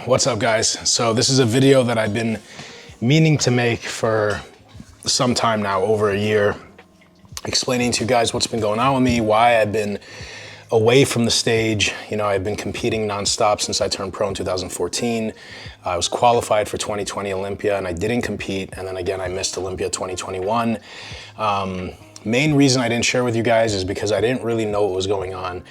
What's up, guys? So this is a video that I've been meaning to make for some time now, over a year, explaining to you guys what's been going on with me, why I've been away from the stage. You know, I've been competing nonstop since I turned pro in 2014. I was qualified for 2020 Olympia and I didn't compete. And then again, I missed Olympia 2021. Main reason I didn't share with you guys is because I didn't really know what was going on.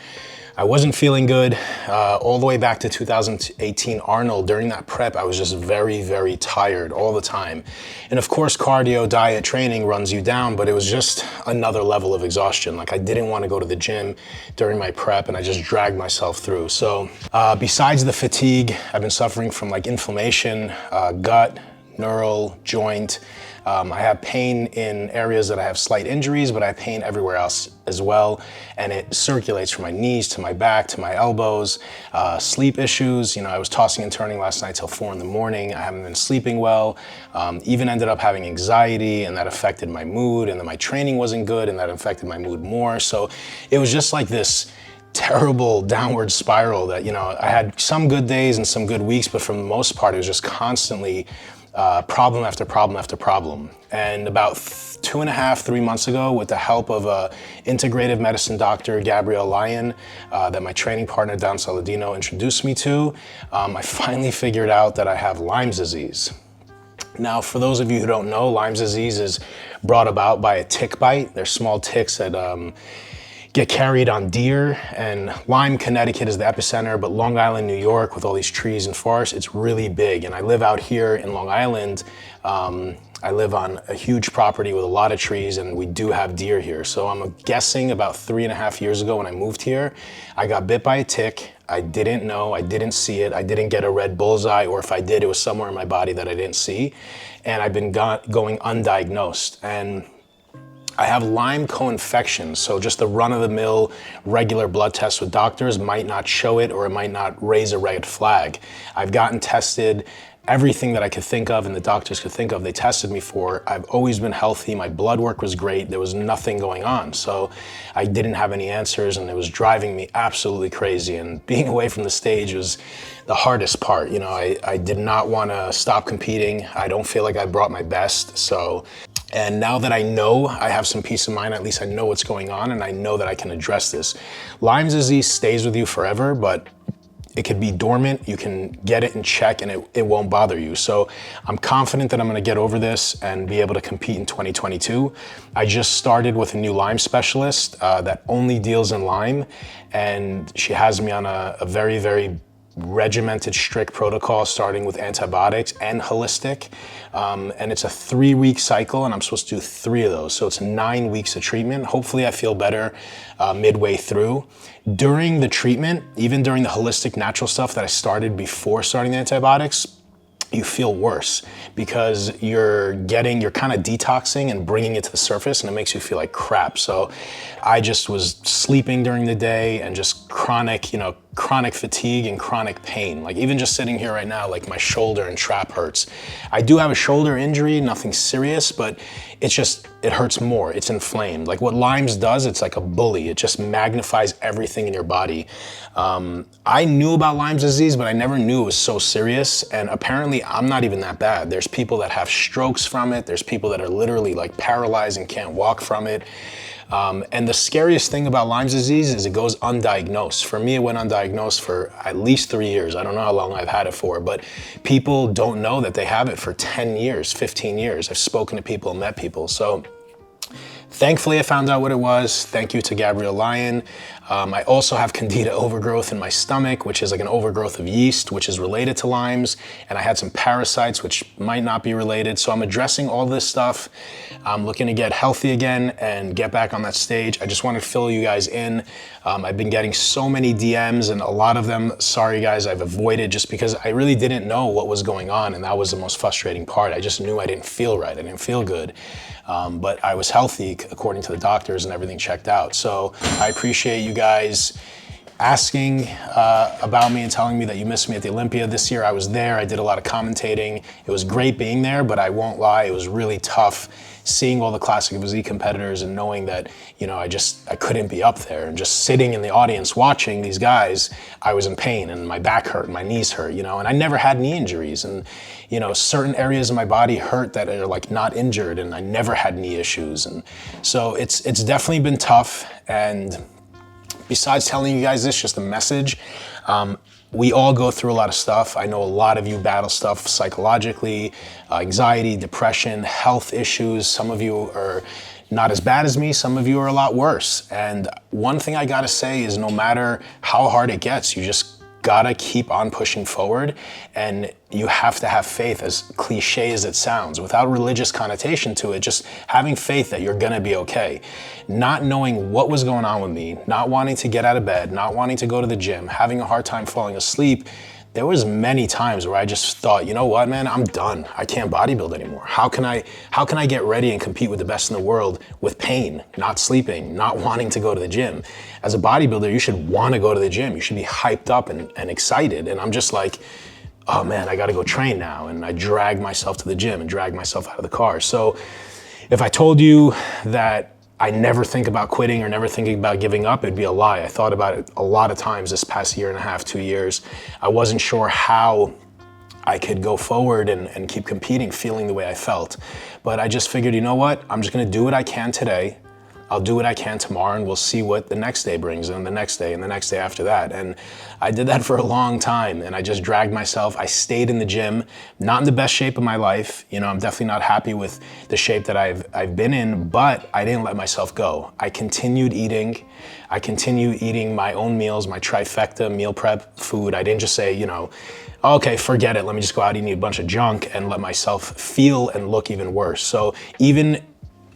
I wasn't feeling good all the way back to 2018 Arnold. During that prep, I was just very, very tired all the time. And of course, cardio, diet, training runs you down, but it was just another level of exhaustion. Like, I didn't want to go to the gym during my prep and I just dragged myself through. So besides the fatigue, I've been suffering from like inflammation, gut, neural, joint. I have pain in areas that I have slight injuries, but I have pain everywhere else as well. And it circulates from my knees to my back to my elbows. Sleep issues, you know, I was tossing and turning last night till 4 in the morning. I haven't been sleeping well. Even ended up having anxiety, and that affected my mood. And then my training wasn't good, and that affected my mood more. So it was just like this terrible downward spiral that, you know, I had some good days and some good weeks, but for the most part, it was just constantly problem after problem after problem. And about 2.5, 3 months ago, with the help of a integrative medicine doctor, Gabrielle Lyon, that my training partner, Don Saladino, introduced me to, I finally figured out that I have Lyme disease. Now, for those of you who don't know, Lyme disease is brought about by a tick bite. They're small ticks that get carried on deer, and Lyme, Connecticut is the epicenter, but Long Island, New York, with all these trees and forests, it's really big. And I live out here in Long Island. I live on a huge property with a lot of trees, and we do have deer here. So I'm guessing about 3.5 years ago when I moved here, I got bit by a tick. I didn't know, I didn't see it. I didn't get a red bullseye, or if I did, it was somewhere in my body that I didn't see. And I've been going undiagnosed. And I have Lyme co-infection, so just the run-of-the-mill regular blood tests with doctors might not show it, or it might not raise a red flag. I've gotten tested, everything that I could think of and the doctors could think of, they tested me for. I've always been healthy, my blood work was great, there was nothing going on. So I didn't have any answers, and it was driving me absolutely crazy. And being away from the stage was the hardest part. You know, I did not want to stop competing. I don't feel like I brought my best. And now that I know, I have some peace of mind, at least I know what's going on, and I know that I can address this. Lyme disease stays with you forever, but it could be dormant. You can get it in check and it won't bother you. So I'm confident that I'm gonna get over this and be able to compete in 2022. I just started with a new Lyme specialist that only deals in Lyme, and she has me on a very, very regimented, strict protocol, starting with antibiotics and holistic. And it's a 3-week cycle, and I'm supposed to do 3 of those. So it's 9 weeks of treatment. Hopefully I feel better midway through. During the treatment, even during the holistic natural stuff that I started before starting the antibiotics, you feel worse because you're kind of detoxing and bringing it to the surface, and it makes you feel like crap. So I just was sleeping during the day and just chronic fatigue and chronic pain. Like, even just sitting here right now, like, my shoulder and trap hurts. I do have a shoulder injury, nothing serious, but it hurts more. It's inflamed. Like what Lyme's does, it's like a bully. It just magnifies everything in your body. I knew about Lyme disease, but I never knew it was so serious. And apparently I'm not even that bad. There's people that have strokes from it. There's people that are literally like paralyzed and can't walk from it. And the scariest thing about Lyme disease is it goes undiagnosed. For me, it went undiagnosed for at least 3 years. I don't know how long I've had it for, but people don't know that they have it for 10 years, 15 years. I've spoken to people and met people. So thankfully, I found out what it was. Thank you to Gabrielle Lyon. I also have candida overgrowth in my stomach, which is like an overgrowth of yeast, which is related to Lyme's. And I had some parasites, which might not be related. So I'm addressing all this stuff. I'm looking to get healthy again and get back on that stage. I just want to fill you guys in. I've been getting so many DMs, and a lot of them, sorry guys, I've avoided just because I really didn't know what was going on. And that was the most frustrating part. I just knew I didn't feel right. I didn't feel good. But I was healthy according to the doctors, and everything checked out. So I appreciate you guys asking about me and telling me that you missed me at the Olympia. This year I was there. I did a lot of commentating. It was great being there, but I won't lie, it was really tough seeing all the classic physique competitors and knowing that, I couldn't be up there, and just sitting in the audience watching these guys, I was in pain and my back hurt and my knees hurt, and I never had knee injuries, and, certain areas of my body hurt that are like not injured, and I never had knee issues. And so it's definitely been tough. And besides telling you guys this, just a message, we all go through a lot of stuff. I know a lot of you battle stuff psychologically, anxiety, depression, health issues. Some of you are not as bad as me. Some of you are a lot worse. And one thing I gotta say is, no matter how hard it gets, you just gotta keep on pushing forward, and you have to have faith, as cliche as it sounds, without religious connotation to it, just having faith that you're gonna be okay. Not knowing what was going on with me, not wanting to get out of bed, not wanting to go to the gym, having a hard time falling asleep, there was many times where I just thought, you know what, man, I'm done. I can't bodybuild anymore. How can I get ready and compete with the best in the world with pain, not sleeping, not wanting to go to the gym? As a bodybuilder, you should want to go to the gym. You should be hyped up and excited. And I'm just like, oh man, I got to go train now. And I drag myself to the gym and drag myself out of the car. So if I told you that I never think about quitting or never thinking about giving up, it'd be a lie. I thought about it a lot of times this past year and a half, 2 years. I wasn't sure how I could go forward and keep competing feeling the way I felt. But I just figured, you know what? I'm just gonna do what I can today. I'll do what I can tomorrow, and we'll see what the next day brings, and the next day, and the next day after that. And I did that for a long time, and I just dragged myself. I stayed in the gym, not in the best shape of my life. I'm definitely not happy with the shape that I've been in, but I didn't let myself go. I continued eating. I continued eating my own meals, my trifecta meal prep food. I didn't just say, okay, forget it. Let me just go out and eat a bunch of junk and let myself feel and look even worse. So even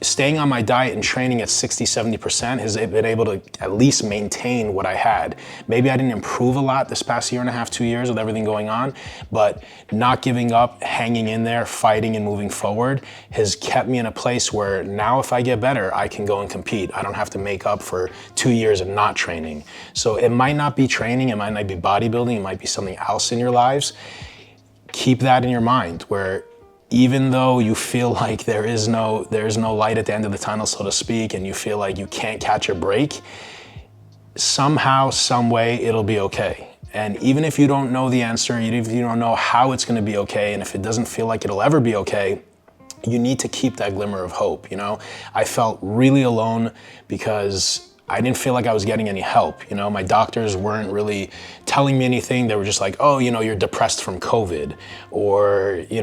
staying on my diet and training at 60-70% has been able to at least maintain what I had. Maybe I didn't improve a lot this past year and a half, 2 years with everything going on, but not giving up, hanging in there, fighting and moving forward has kept me in a place where now if I get better, I can go and compete. I don't have to make up for 2 years of not training. So it might not be training, it might not be bodybuilding, it might be something else in your lives. Keep that in your mind, where even though you feel like there is no light at the end of the tunnel, so to speak, and you feel like you can't catch a break, somehow, some way, it'll be okay. And even if you don't know the answer, even if you don't know how it's gonna be okay, and if it doesn't feel like it'll ever be okay, you need to keep that glimmer of hope, I felt really alone because I didn't feel like I was getting any help. My doctors weren't really telling me anything. They were just like, oh, you're depressed from COVID, or, you're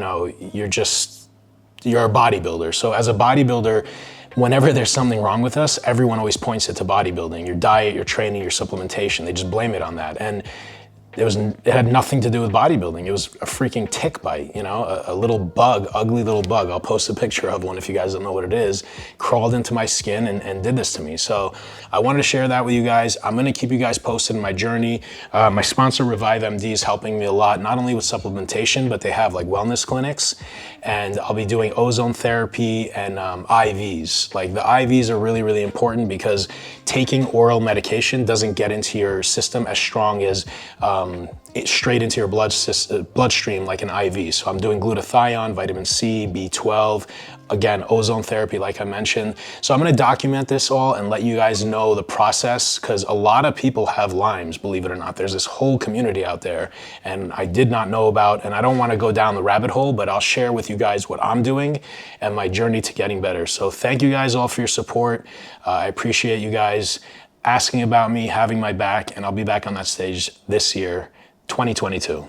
a bodybuilder. So as a bodybuilder, whenever there's something wrong with us, everyone always points it to bodybuilding, your diet, your training, your supplementation. They just blame it on that. And it had nothing to do with bodybuilding. It was a freaking tick bite, a little bug, ugly little bug. I'll post a picture of one if you guys don't know what it is, crawled into my skin and did this to me. So I wanted to share that with you guys. I'm gonna keep you guys posted in my journey. My sponsor, Revive MD, is helping me a lot, not only with supplementation, but they have like wellness clinics, and I'll be doing ozone therapy and IVs. Like the IVs are really, really important because taking oral medication doesn't get into your system as strong as straight into your bloodstream like an IV. So I'm doing glutathione, vitamin C, B12, again, ozone therapy like I mentioned. So I'm gonna document this all and let you guys know the process, because a lot of people have Lyme's, believe it or not. There's this whole community out there and I did not know about, and I don't wanna go down the rabbit hole, but I'll share with you guys what I'm doing and my journey to getting better. So thank you guys all for your support. I appreciate you guys asking about me, having my back, and I'll be back on that stage this year, 2022.